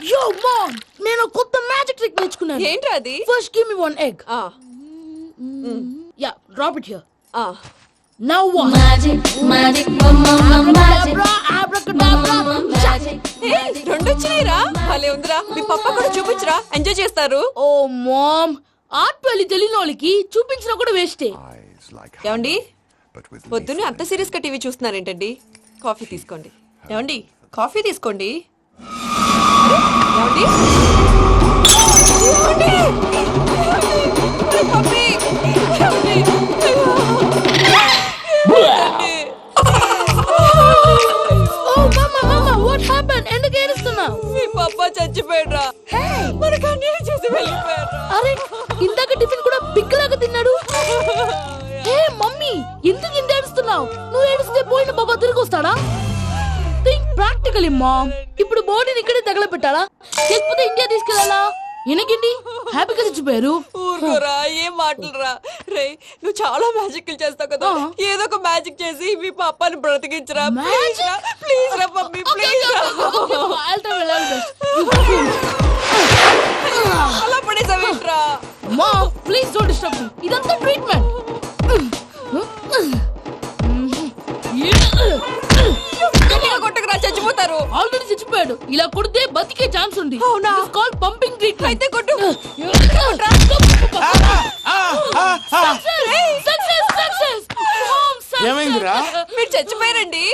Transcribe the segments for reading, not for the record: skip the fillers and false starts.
Yo, mom! నేను కొత్త magic trick నేర్చుకున్నాను. ఏంట్రా అది? First give me one egg. Yeah, drop it here. Now what? Magic, magic, mama, magic. Abracadabra. రెండు వచ్చినాయిరా. భలే ఉందిరా. మీ పప్ప కూడా చూపించరా, ఎంజాయ్ చేస్తారు. Oh, mom. ఆర్ట్ పెళ్లి తెలియని వాళ్ళకి చూపించినా కూడా వేస్టే. ఏమండి, పొద్దున్నే అంత సీరియస్ గా టీవీ చూస్తున్నారేంటండి? కాఫీ తీసుకోండి. ఏమండి, కాఫీ తీసుకోండి. ఏమండి? ఏమండి? ఏమండి? పప్పి! ఏమండి? Oh, mama, what happened? ఎందుకు ఏడుస్తున్నావు? మీ పప్ప చచ్చిపోయాడ్రా. మనకు అన్యాయం చేసి వెళ్ళిపోయాడ్రా. అరే, ఇందాక టిఫిన్ కూడా బిగ్గలాగా తిన్నాడు. హే మమ్మీ, ఎందుకు ఇంత ఏడుస్తున్నావు? నువ్వు ఏడిస్తే పోయిన బాబా తిరిగి వస్తాడా? Think practically mom. ఇప్పుడు బాడీని ఇక్కడే తగలబెట్టాలా, లేకపోతే ఇండియా తీసుకెళ్లాలా? ఎనకండి హ్యాపీగా చచ్చిపోయారు. ఊరుకోరా, ఏం మాటలురా. రే, నువ్వు చాలా మ్యాజిక్ చేస్తావు కదా, ఏదో ఒక మ్యాజిక్ చేసి మీ పాపాని బ్రతికించరా. ప్లీజ్ రా మమ్మీ, ప్లీజ్ రా. అలా పడేసావేంట్రా? Mom please don't disturb me. ఇదంతా ట్రీట్మెంట్. కొట్టకురా, చచ్చిపోతారు. ఆల్రెడీ చచ్చిపోయాడు. ఇలా కొడితే బతికే ఛాన్స్ ఉంది. అవునా? It's called pumping treatment. అయితే కొట్టు. ఏమైందిరా? మీరు చచ్చిపోయారండి.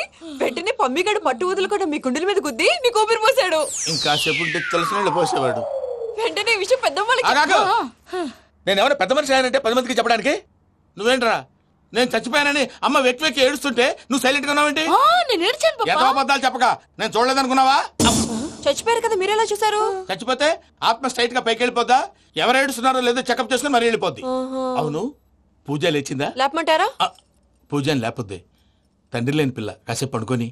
వెంటనే పమ్మిగాడు పట్టు వదులుకుండా మీ గుండెల మీద గుద్ది మీకు ఊపిరి పోసాడు. ఇంకా చెప్పు తెలిసిన పోసేవాడు. వెంటనే ఈ విషయం పెద్ద నేను ఎవరైనా పెద్ద మనిషి ఆయనంటే 10 మందికి చెప్పడానికి నువ్వేంట్రా? నేను చచ్చిపోయానని అమ్మ వెక్కి వెక్కి ఏడుస్తుంటే నువ్వు సైలెంట్ గా ఉన్నావేంటి? నేను ఏడ్చాను పాపా. ఎంత అబద్ధాలు చెప్పక నేను చూడలేదనుకున్నావా? చచ్చిపోయారు కదా, మీరెలా చూసారు? చచ్చిపోతే ఆత్మ స్ట్రైట్ గా పైకి వెళ్ళిపోద్దా? ఎవరు ఏడుస్తున్నారో లేదో చెకప్ చేసుకుని మరీ వెళ్ళిపోద్ది. అవును, పూజ లేచిందా? లేపమంటారా? పూజ అని లేకపోద్ది. తండ్రి లేని పిల్ల కాసేపు పడుకొని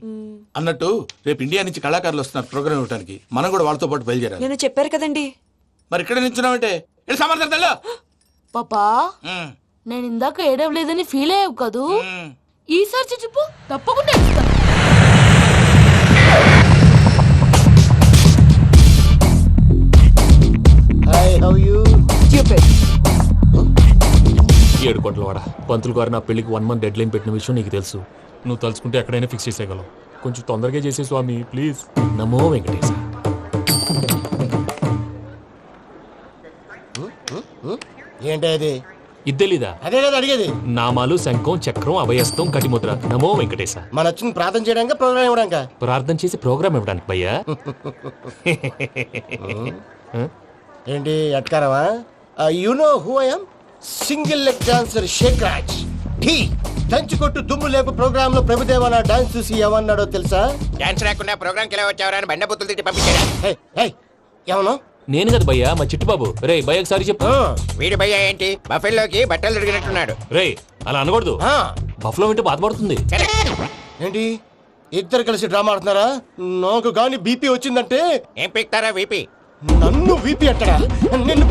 అన్నట్టు రేపు ఇండియా నుంచి కళాకారులు వస్తున్నారు ప్రోగ్రామ్ ఇవ్వడానికి. మనం కూడా వాళ్ళతో పాటు బయలుదేరాలి. నేను చెప్పారు కదండి. మరి ఇక్కడ నిల్చున్నావంటే సమర్థతలో పాపా, నేను ఇందాక ఏడవలేదని ఫీల్ అయ్యావు కదూ. ఈసారి చచ్చిపో, తప్పకుండా ఇస్తా. ఏడు కోట్ల వాడ పంతులు గారు నా పెళ్లికి 1 month డెడ్ లైన్ పెట్టిన విషయం నీకు తెలుసు. నువ్వు తలుచుకుంటే ఎక్కడైనా ఫిక్స్ చేసేయగలవు. కొంచెం తొందరగా చేసే స్వామి ప్లీజ్. నమో వెంకటేశ. ఏంటి అది? ఇద్దెలీదా? అదే కదా అడిగేది. నామాలు, శంఖం, చక్రం, అభయస్తం, కటిముద్ర. నమో వెంకటేశ. మన వచ్చింది ప్రార్థన చేయడానికి, ప్రోగ్రామ్ ఇవ్వడానిక? ప్రార్థన చేసి ప్రోగ్రామ్ ఇవ్వడానికి భయ్యా. ఏంటి ఎట్కారమా? You know who I am? Single leg dancer Shaik Raj. Dhee దంచి కొట్టు దుమ్ము లేపు ప్రోగ్రామ్ లో ప్రభుదేవ నా డాన్స్ చూసి ఏమన్నాడో తెలుసా? డాన్స్ రాకుండా ప్రోగ్రామ్ కి ఎలా వచ్చావరా అని బండ బుద్ధులు తిట్టి పంపించారా? ఏమన్నా? నేను కదా భయ్యా, మా చిట్టుబాబు. రే భయ్య ఒకసారి చెప్పు. వీడి భయ్య ఏంటి బఫెల్లోకి బట్టలు తిరిగినట్టున్నాడు. రే అలా అనకూడదు. బఫ్లో వింటే బాధపడుతుంది. ఏంటి ఇద్దరు కలిసి డ్రామా ఆడుతున్నారా? నాకు గాని బీపీ వచ్చిందంటే ఏం పీక్తారా వీపీ? నన్ను వీపీ అంటారా? నిన్ను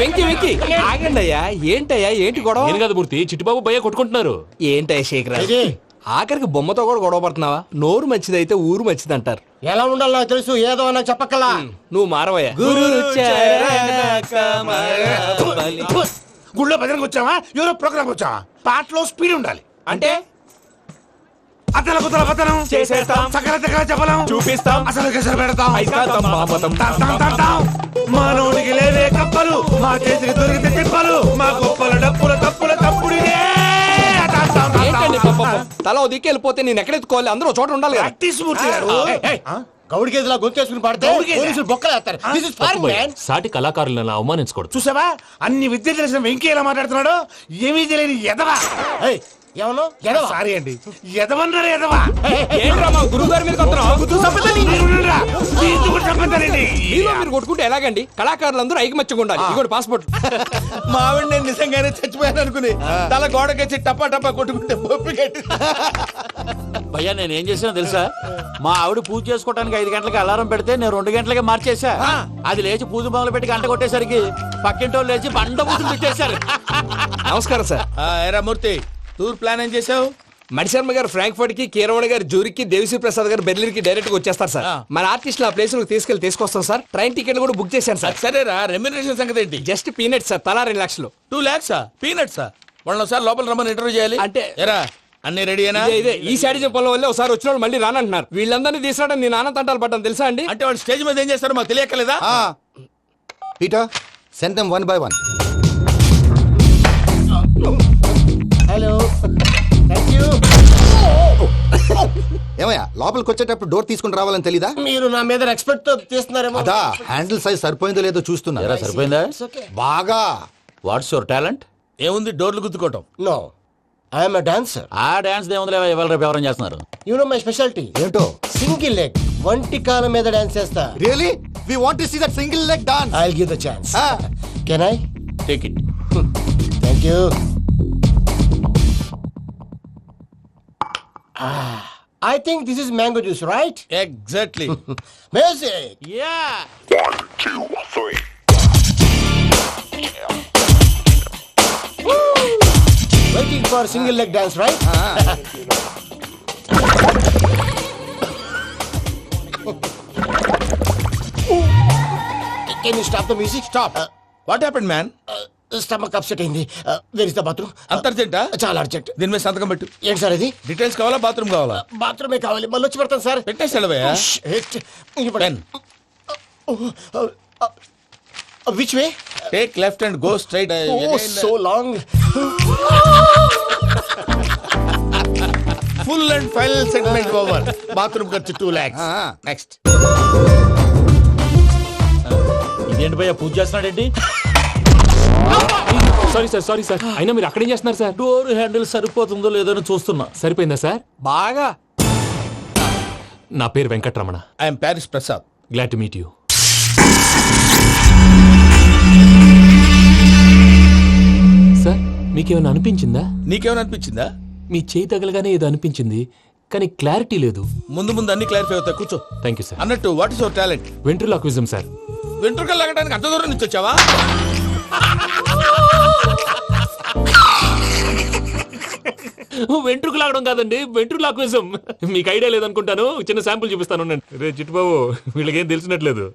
వెంకి వెంకి ఆగండి అయ్యా. ఏంటయ్యా, ఏంటి గొడవ? నేను కదా మూర్తి, చిట్టుబాబు భయ్య కొట్టుకుంటున్నారు. ఏంటయ్యా శేఖర్, ఆఖరికి బొమ్మతో కూడా గొడవ పడుతున్నావా? నోరు మంచిదైతే ఊరు మంచిది అంటారు. ఎలా ఉండాలి నాకు తెలుసు, ఏదో నాకు చెప్పక్కలా. నువ్వు మారవయ్యా. గుళ్ళో భజనకు వచ్చావా? ఎవరో ప్రోగ్రామ్ వచ్చావా? పాటలో స్పీడ్ ఉండాలి. అంటే అతల కుతల పతనం చేసేస్తాం, సకల దగ్గర చెప్పలేం, చూపిస్తాం, అసలు గసలు పెడతాం, పాపతం. మానవుడికి లేవే కప్పలు, మా చేతికి దొరికితే తిప్పలు, మా గొప్పల డప్పుల తప్పుల తప్పుడినే. ఏంటండి తల ఓ దిక్కు వెళ్ళిపోతే నేను ఎక్కడెత్తుకోవాలి? అందరూ చోట ఉండాలి కదా. గౌడి గేదెలా గొంతేసుకుని పాడితే పోలీసులు బొక్కలేస్తారు. This is foreign, man. సాటి కళాకారులను అవమానించకూడదు. చూసావా అన్ని విద్య తెలిసిన వెంకీ ఎలా మాట్లాడుతున్నాడు? ఏమీ తెలియని ఎదవా. ఏమన్నా సారీ అండి, ఎదవన్నారు ఎదవా. ఏంట్రా మా గురువు గారి మీద మీరు కొట్టుకుంటే ఎలాగండి? కళాకారులందరూ ఐకమత్యంగా ఉండాలి. ఇదిగోండి పాస్పోర్ట్. మావిడ నేను నిజంగానే చచ్చిపోయాను అనుకుని తల గోడకొచ్చి టపా టపా కొట్టుకుంటే బొప్పి కట్టి. భయ్యా నేనేం చేసినా తెలుసా? మా ఆవిడ పూజ చేసుకోవడానికి 5 గంటలకి అలారం పెడితే నేను 2 గంటలకి మార్చేసా. అది లేచి పూజ మొదలు పెట్టి గంట కొట్టేసరికి పక్కింటి వాళ్ళు లేచి బండ పూజలు పెట్టేశారు. నమస్కారం సార్. ఏరా మూర్తి, టూర్ ప్లాన్ ఏం చేసావు? మణిశర్మ గారు ఫ్రాంక్ఫర్ట్ కి, కీరవాణి గారు జూరికి, దేవిశ్రీ ప్రసాద్ గారు బెర్లిన్ కి డైరెక్ట్ గా వచ్చేస్తారు సార్. మన ఆర్టిస్ట్ ఆ ప్లేస్ తీసుకొస్తాం సార్. ట్రైన్ టికెట్ కూడా బుక్ చేశాను సార్. సరేరా, రెమ్యూనరేషన్ సంగతి ఏంటి? జస్ట్ పీనట్ సార్, తలా 2 లక్షలు. 2 lakhs పీనట్సా? వాళ్ళని ఒకసారి లోపల రమ్మని ఇంటర్వ్యూ చేయాలి. అంటే ఎరా అన్ని రెడీయేనా? ఇదే ఈ శాడీ చెప్పడం వల్ల ఒకసారి వచ్చిన వాళ్ళు మళ్ళీ రానంటున్నారు. వీళ్ళందరినీ తీసుకురావడం నేను నాన్న తంటాలు పడ్డాను తెలుసా అండి. అంటే వాళ్ళు స్టేజ్ మీద ఏం చేస్తారో మాకు తెలియక్కలేదా? Peter send them 1 by 1. Hello, thank you. ఏమయ్యా లోపలికి వచ్చేటప్పుడు డోర్ తీసుకుని రావాలని తెలీదా? మీరు నా మీద ఎక్స్పెక్ట్ తో తీస్తున్నారేమో. అదా హ్యాండిల్ సైజ్ సరిపోయిందో లేదో చూస్తున్నా. ఎరా సరిపోయిందా? బాగా. What's your talent? ఏముంది, డోర్లు గుద్దుకోవటం. No, I'm a dancer. ఆ డాన్స్ దేవుందిలే, ఇవాళ రేపు ఎవరైనా చేస్తున్నారు. You know my specialty. ఏంటో? సింగిల్ లెగ్, వంటి కాలం మీద డాన్స్ చేస్తా. Really we want to see that single leg dance. I'll give the chance. Can I? Take it. Thank you. I think this is mango juice, right? Exactly. Music. Yeah. Waiting for single leg dance, right? Can you stop the music? Stop. What happened man? Stomach upset అయింది. Where is the bathroom? అంత అర్జెంటా? చాలా urgent. దీని మీద సంతకం పెట్టు. ఏంటి sir ఇది? డీటెయిల్స్ కావాలా, బాత్రూమ్ కావాలా? బాత్రూమే కావాలి, మళ్ళీ వచ్చి పెడతాను సార్. పెట్టేసి వెళ్ళవయ్యా. Pen. Which way? Take left and go straight. Oh, so long. Full and final segment over. Bathroom ఖర్చు 2 lakhs. నెక్స్ట్. ఇదేంటి భయ్యా పూజ చేస్తున్నాడేంటి? Sorry sir. అయినా మీరు అక్కడేం చేస్తున్నారు సార్? డోర్ హ్యాండిల్ సరిపోతుందో లేదో అని చూస్తున్నా. సరిపోయిందా సార్? బాగా. నా పేరు Venkatramana. I'm Paris Prasad. Glad to meet you. Sir మీకేమైనా అనిపించిందా? నీకేమైనా అనిపించిందా? మీ చేయి తగలగానే ఏదో అనిపించింది, కానీ క్లారిటీ లేదు. ముందు ముందు అన్ని క్లారిఫై అవుతాయి, కూర్చో. Thank you sir. అన్నట్టు what is your talent? Ventriloquism sir. వెంట్రుకలు లాగడానికి అంత దూరం నుంచి వచ్చావా? వెంట్రుకు లాగడం కాదండి, వెంట్రులాక్విజం. మీకు ఐడియా లేదనుకుంటాను, చిన్న శాంపుల్ చూపిస్తాను. రే చిట్టుబాబు, వీళ్ళకేం తెలిసినట్లేదు.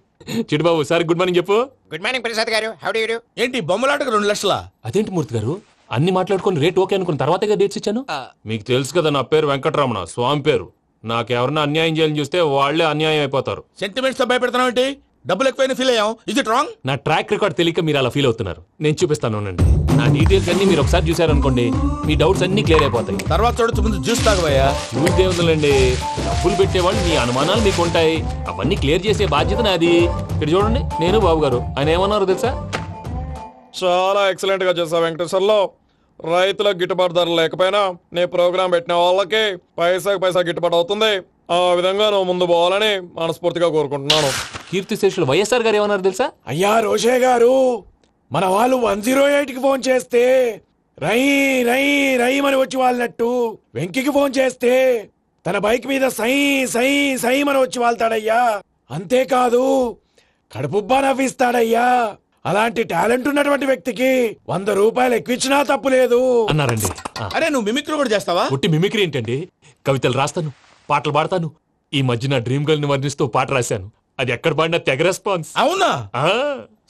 చిట్టుబాబు సార్ గుడ్ మార్నింగ్ చెప్పు. Good morning Prasad garu, how do you do? ఏంటి బొమ్మలాటకు 2 లక్షలా? అదేంటి మూర్తి గారు, అన్ని మాట్లాడుకొని రేట్ ఓకే అనుకున్న తర్వాతగా డేట్స్ ఇచ్చాను. మీకు తెలుసు కదా నా పేరు వెంకటరమణ, స్వామి పేరు. నాకెవరన్నా అన్యాయం చేయాలని చూస్తే వాళ్లే అన్యాయం అయిపోతారు. సెంటిమెంట్స్ తో భయపెడతావు ఏంటి? డబ్బులు ఎక్కువైనా ఫీల్ అయ్యాం. Is it wrong? నా ట్రాక్ రికార్డ్ తెలియక మీరు అలా ఫీల్ అవుతున్నారు. నేను చూపిస్తాను ఉండండి. నా డీటెయిల్స్ అన్ని మీరు ఒకసారి చూసారనుకోండి, మీ డౌట్స్ అన్ని క్లియర్ అయిపోతాయి. తర్వాత చూడొచ్చు, ముందు జ్యూస్ తాగబోయా. చూస్తే ఉందండి, డబ్బులు పెట్టేవాళ్ళు మీ అనుమానాలు మీకు ఉంటాయి, అవన్నీ క్లియర్ చేసే బాధ్యత నాది. ఇక్కడ చూడండి, నేను బాబు గారు. ఆయన ఏమన్నారు తెలుసా? చాలా ఎక్సలెంట్ గా చేసావు వెంకటేశ్వర్లో. రైతులకు గిట్టుబాటు ధర లేకపోయినా నీ ప్రోగ్రాం పెట్టిన వాళ్ళకి పైసాకి పైసా గిట్టుబాటు అవుతుంది. ఆ విధంగా నువ్వు ముందు పోవాలని మనస్ఫూర్తిగా కోరుకుంటున్నాను. కీర్తిశేషులు వైఎస్ఆర్ గారు ఏమన్నారు తెలుసా? అయ్యా రోషే గారు, మన వాళ్ళు 108కి ఫోన్ చేస్తే రై రై రై అని వచ్చి వాళ్ళనట్టు, వెంకికి ఫోన్ చేస్తే తన బైక్ మీద సై సై సై అని వచ్చి వాళ్తాడయ్యా. అంతేకాదు కడుపుబ్బా నవ్విస్తాడయ్యా. అలాంటి టాలెంట్ ఉన్నటువంటి వ్యక్తికి 100 రూపాయలు ఎక్కువచ్చినా తప్పు లేదు అన్నారండి. అరే నువ్వు మిమిక్రీ కూడా చేస్తావా? ఒట్టి మిమిక్రీ ఏంటండి, కవితలు రాస్తాను, పాటలు పాడతాను. ఈ మధ్య నా డ్రీమ్ గర్ల్ ని వర్ణిస్తూ పాట రాశాను. అది ఎక్కడ పాడినా తెగ రెస్పాన్స్. అవునా? ఆ,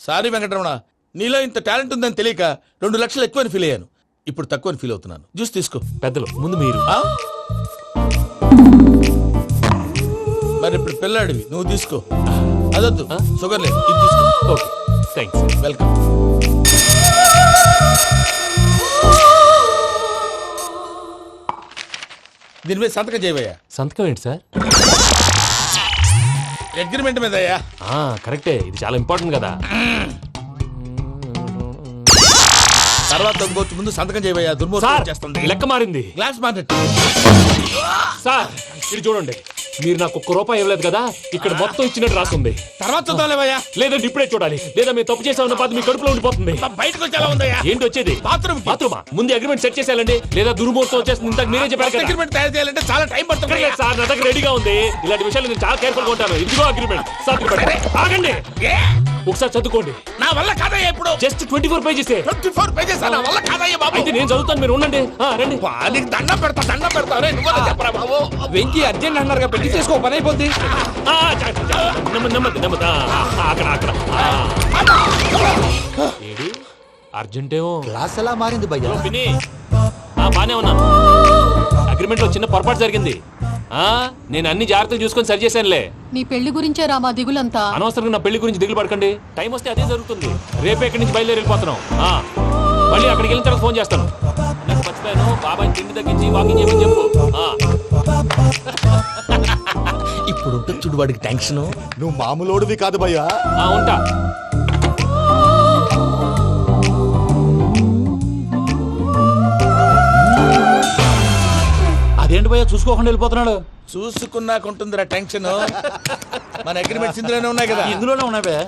సారీ వెంకటరమణ, నీలో ఇంత టాలెంట్ ఉందని తెలియక 2 లక్షలు ఎక్కువని ఫీల్ అయ్యాను. ఇప్పుడు తక్కువని ఫీల్ అవుతున్నాను. జ్యూస్ తీసుకో. పెద్దలు ముందు మీరు. ఆ? మరి ఇప్పుడు పిల్లాడివి, నువ్వు తీసుకో. అదొద్దు, షుగర్ లేదు, ఇది తీసుకో. Okay thanks. వెల్కమ్. దీని మీద సంతకం చేయవయ్యా. సంతకం ఏంటి సార్? అగ్రిమెంట్ మీద అయ్యా. కరెక్టే, ఇది చాలా ఇంపార్టెంట్ కదా. తర్వాత తగ్గుకోవచ్చు, ముందు సంతకం చేయవయ్యా. దుర్మోహం చేస్తుంది. లెక్క మారింది. Glass market. సార్ ఇది చూడండి, మీరు నాకు ₹1 ఇవ్వలేదు కదా, ఇక్కడ మొత్తం ఇచ్చినట్టు రాస్తుంది. తర్వాత చూద్దాంలేవయ్యా. లేదంటే ఇప్పుడే చూడాలి, లేదా మీరు తప్పు చేసామన్న బాధ మీ కడుపులో ఉండిపోతుంది. బయటకు వచ్చేలా ఉందయ్యా. ఏంటి వచ్చేది? బాత్రూమా? ముందు అగ్రిమెంట్ సెట్ చేసేయాలండి, లేదా దుర్మూర్తం వచ్చేస్తుంది. ఇంతకు మీరే చెప్పారు కదా. అగ్రిమెంట్ తయారు చేయాలంటే చాలా టైం పడుతుంది సార్. నా దగ్గర రెడీగా ఉంది. ఇలాంటి విషయాలు నేను చాలా కేర్ఫుల్ గా ఉంటాను. ఇదిగో అగ్రిమెంట్. సార్ ఆగండి. ఒకసారి చదువుకోండి. నా వల్ల కాదయ్యా ఇప్పుడు. Just 24 pages. 24 పేజెస్ నా వల్ల కాదయ్యా బాబు. అయితే నేను చదువుతాను, మీరు ఉండండి. రండి. నీకు దండం పెడతా రే నువ్వు చెప్పరా బాబు. వెంకీ అర్జెంట్ అన్నారుగా, పెళ్లి చేసుకో, పని అయిపోద్ది. నెమ్మది నెమ్మది. అక్కడ అక్కడ. ఏడి అర్జెంటేమో. క్లాస్ ఎలా మారింది భయ్యా? పిన్ని బానే ఉన్నాను. అగ్రిమెంట్ లో చిన్న పొరపాటు జరిగింది. నేను అన్ని జాగ్రత్తలు చూసుకొని సరి చేశానులే. నీ పెళ్లి గురించే రా మా దిగులంతా. అనవసరంగా నా పెళ్లి గురించి దిగులు పడకండి. టైం వస్తే అదే జరుగుతుంది. రేపే ఇక్కడి నుంచి బయలుదేరి వెళ్ళిపోతున్నాం. మళ్ళీ అక్కడికి వెళ్ళిన తర్వాత ఫోన్ చేస్తాను. నాకు మర్చిపోయాను, బాబాయ్ తిండి తగ్గించి వాకింగ్ చేయమని చెప్పు. ఇప్పుడు ఉంటుంది చూడు వాడికి టెన్షన్. నువ్వు మామూలోడివి కాదు భయ్యా. ఉంటా. అదేంటి భయ్యా చూసుకోకుండా వెళ్ళిపోతున్నాడు? చూసుకున్నాకుంటుందిరా టెన్షన్. మన అగ్రిమెంట్స్ ఇందులోనే ఉన్నాయి కదా. ఇందులోనే ఉన్నాయి భయ్యా.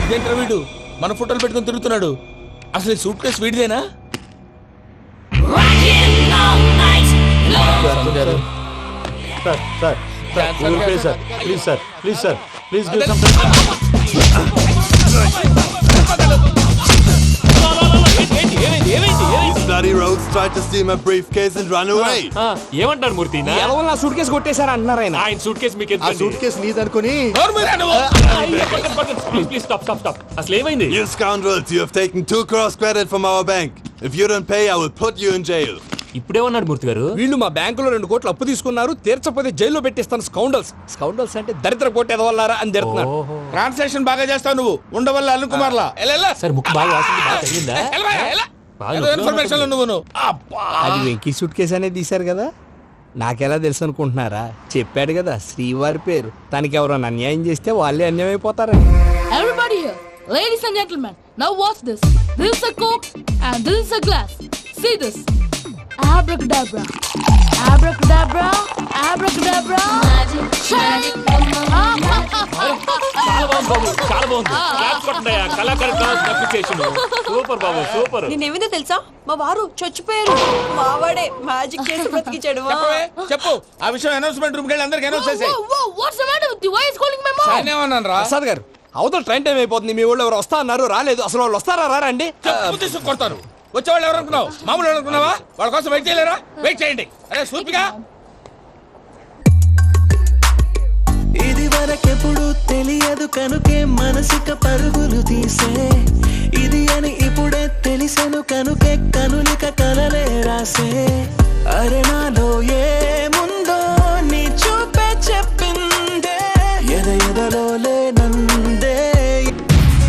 ఇదేంట్రా వీడు మన ఫోటోలు పెట్టుకుని తిరుగుతున్నాడు. అసలు ఈ సూట్ కేసు వీడిదేనా? ఏమంటారు మూర్తి? నా సూట్ కేసు కొట్టేశారా అంటున్నారు ఆయన. ఆయన సూట్ కేసు మీకు ఆ సూట్ కేసు నీదనుకుని ప్లీజ్ స్టాప్ స్టాప్ స్టాప్. అసలు ఏమైంది? You scoundrels, you have taken 2 crores credit from our bank. If you don't pay, I will put you in jail. ఇప్పుడేమన్నాడు మూర్తి గారు? వీళ్ళు మా బ్యాంకులో 2 కోట్లు అప్పు తీసుకున్నారు, తీర్చకపోతే జైల్లో పెట్టిస్తాను. స్కౌండల్స్. స్కౌండల్స్ అంటే దరిద్ర కోట ఎదవల్లారా అని తిడుతున్నారు. ట్రాన్సాక్షన్ బాగా చేస్తావు నువ్వు. ఉండవల్ల అల్లు కుమార్లా సార్ ముక్కు బాగా వాసింది, బాగా తగిలిందా? ఇన్ఫర్మేషన్ నువ్వు. అది వెంకీ సూట్ కేసు అనేది తీశారు కదా, నాకెలా తెలుసు అనుకుంటున్నారా? చెప్పాడు కదా శ్రీవారి పేరు. తనకి ఎవరైనా అన్యాయం చేస్తే వాళ్ళే అన్యాయం అయిపోతారని. Everybody here, ladies and gentlemen, now watch this. This is a Coke and this is a glass. See this. Abracadabra. Abracadabra. Abracadabra. Magic, చాలా బాగుంది బాబు, చాలా బాగుంది. క్లాప్స్ కొట్టండియా. కళాకారు అప్రిసియేషన్. సూపర్ బాబు, సూపర్. నేనేమిందో తెలుసా, మా వారు చచ్చిపోయారు. మావాడే మ్యాజిక్ చేసి బ్రతికించాడు. చెప్పు ఆ విషయం. అనౌన్స్మెంట్ రూమ్ కెళ్ళి అందరికి అనౌన్స్ చేసేయ్. Whoa, what's the matter with you? Why is calling my mom? నేనేమన్నాను రా? ప్రసాద్ గారు, అవతల ట్రైన్ టైం అయిపోతుంది. మీ వాళ్ళు ఎవరు వస్తా అన్నారు, రాలేదు. అసలు వాళ్ళు వస్తారా రారా అండి? చెప్పు తీసుకు కొడతారు. వచ్చేవాళ్ళు ఎవరు అనుకున్నావు? మామూలు ఎవరు అనుకున్నావా? వాళ్ళ కోసం వెయిట్ చేయలేరా? వెయిట్ చేయండి. అరే సూపిగా. ఇది వరకెప్పుడు తెలియదు కనుకే మనసుక పరుగులు తీసే, ఇది అని ఇప్పుడే తెలిసెను కనుకే కనులిక కలలే రాసే. అరే నాలో ఏముందో నీ చూపే చెప్పిందే, ఎదలో లేనందే.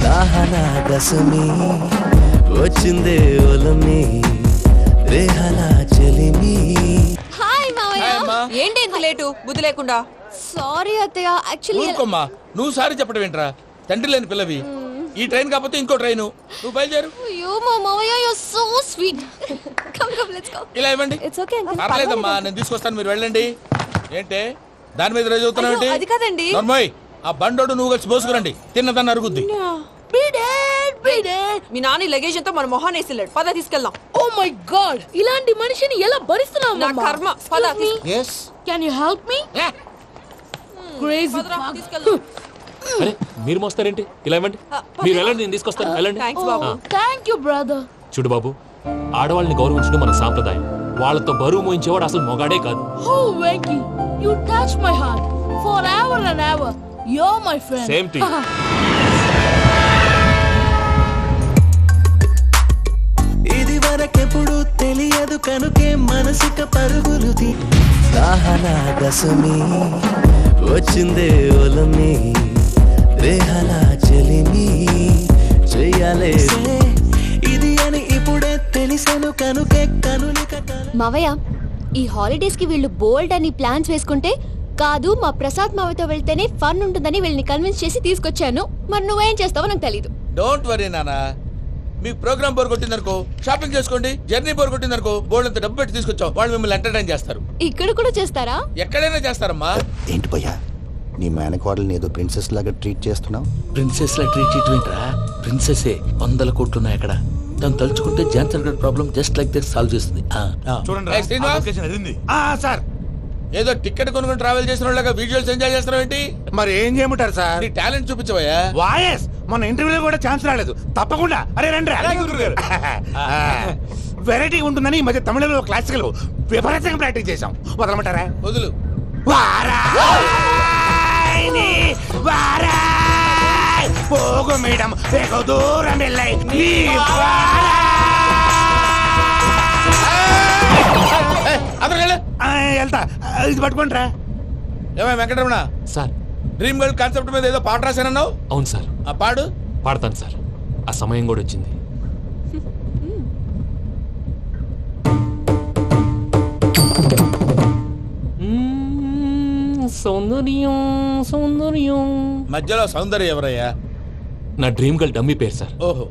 దాహనా దశమి వచ్చిందే ఒలమి, రేహలా చెలిమి. హాయ్ మావయ్య. ఏంటి ఎంత లేటు? బుద్ధి లేకుండా. సారీ అత్తయ్య, యాక్చువల్లీ ఊరుకోమ్మా. నువ్వు సారి చెప్పడం ఏంట్రా? తండ్రి లేని పిల్లవి. ఈ ట్రైన్ కాకపోతే ఇంకో ట్రైన్. నువ్వు బయలుదేరు. అయ్యో మా మావయ్య, you are so sweet. Come come let's go. ఇలా ఇవ్వండి. It's okay uncle. పర్లేదమ్మా, నేను తీసుకొస్తాను, మీరు వెళ్ళండి. ఏంటే దాని మీద రోజు చదువుతున్నావు ఏంటి? అది కాదండి. నర్మోయ్, ఆ బండోడు నువ్వు కలిసి పోసుకురండి. తిన్నదాన్ని అరుగుద్ది. మీ నాన్న లగేజ్ అంతా మన మొహాన్ వేసిల్లాడు. పద తీసుకెళ్దాం. Oh my God! ఇలాంటి మనిషిని ఎలా భరిస్తున్నావు? నా కర్మ. పద yes Can you help me? Crazy. తీసుకెళ్దాం. అరే మీరు మోస్తారేంటి? ఇలా ఇవ్వండి. మీరు వెళ్ళండి, నేను తీసుకొస్తాను. వెళ్ళండి. Thanks Babu. Thank you, brother. చూడు బాబు, ఆడవాళ్ళని గౌరవించడం మన సాంప్రదాయం. వాళ్ళతో బరువు మోయించేవాడు అసలు మొగాడే కాదు. Oh, Venky, you touch my heart forever and ever. You're my friend. Same to you. ఇది వరకెప్పుడు తెలియదు కనుకే మనసుక పరుగులు తీ. దాహనా దశమి వచ్చిందే ఒలమి, రేహలా చెలిమి చెయ్యాలే. ఇది అని ఇప్పుడే తెలిసెను కనుకే కనులిక. మావయ్య, ఈ హాలిడేస్ కి వీళ్ళు బోల్డ్ అని ప్లాన్స్ వేసుకుంటే, కాదు మా ప్రసాద్ మావయ్యతో వెళ్తేనే ఫన్ ఉంటుందని వీళ్ళని కన్విన్స్ చేసి తీసుకొచ్చాను. మరి నువ్వేం చేస్తావో నాకు తెలీదు. డోంట్ వరీ నానా. మీ ప్రోగ్రామ్ బోర్ కొట్టిందనుకో షాపింగ్ చేసుకోండి. జర్నీ బోర్ కొట్టిందనుకో బోర్డు అంత డబ్బు పెట్టి తీసుకొచ్చాం. వాళ్ళు మిమ్మల్ని ఎంటర్టైన్ చేస్తారు. ఇక్కడ కూడా చేస్తారా? ఎక్కడైనా చేస్తారమ్మా. ఏంటి భయ్యా, నీ మేనకోడల్ని ఏదో ప్రిన్సెస్ లాగా ట్రీట్ చేస్తున్నావు? ప్రిన్సెస్ లా ట్రీట్ చేయటమేంట్రా? ప్రిన్సెసే 100 కోట్లు ఉన్నాయి అక్కడ. తను తలుచుకుంటే జాన్సన్ గడ్ problem just like this solve చేస్తుంది. చూడండి సార్ ఏదో టికెట్ కొనుక్కొని ట్రావెల్ చేసిన వాళ్ళగా విజువల్స్ ఎంజాయ్ చేస్తున్నావు ఏంటి? మరి ఏం చేయమంటారు సార్? నీ టాలెంట్ చూపించవయ్యా. వాయస్ మన ఇంటర్వ్యూలో కూడా ఛాన్స్ రాలేదు. తప్పకుండా అరే రండి. వెరైటీ ఉంటుందని ఈ మధ్య తమిళంలో క్లాసికల్ విపరీతంగా ప్రాక్టీస్ చేశాం. వదలమంటారా? వదులు. పోగు మేడం వెగు దూరం వెళ్ళాయి. వెళ్తా, ఇది పట్టుకుంటారా? ఏమై Venkataramana, sir dream girl concept మీద ఏదో పాట రాశానన్నావు. అవును సార్. ఆ పాడు. పాడతాను సార్. ఆ సమయం కూడా వచ్చింది. సౌందర్యం సౌందర్యం. మధ్యలో సౌందర్యం ఎవరయ్యా? నా డ్రీమ్ గర్ల్ డమ్మీ పేరు సార్. ఓహో,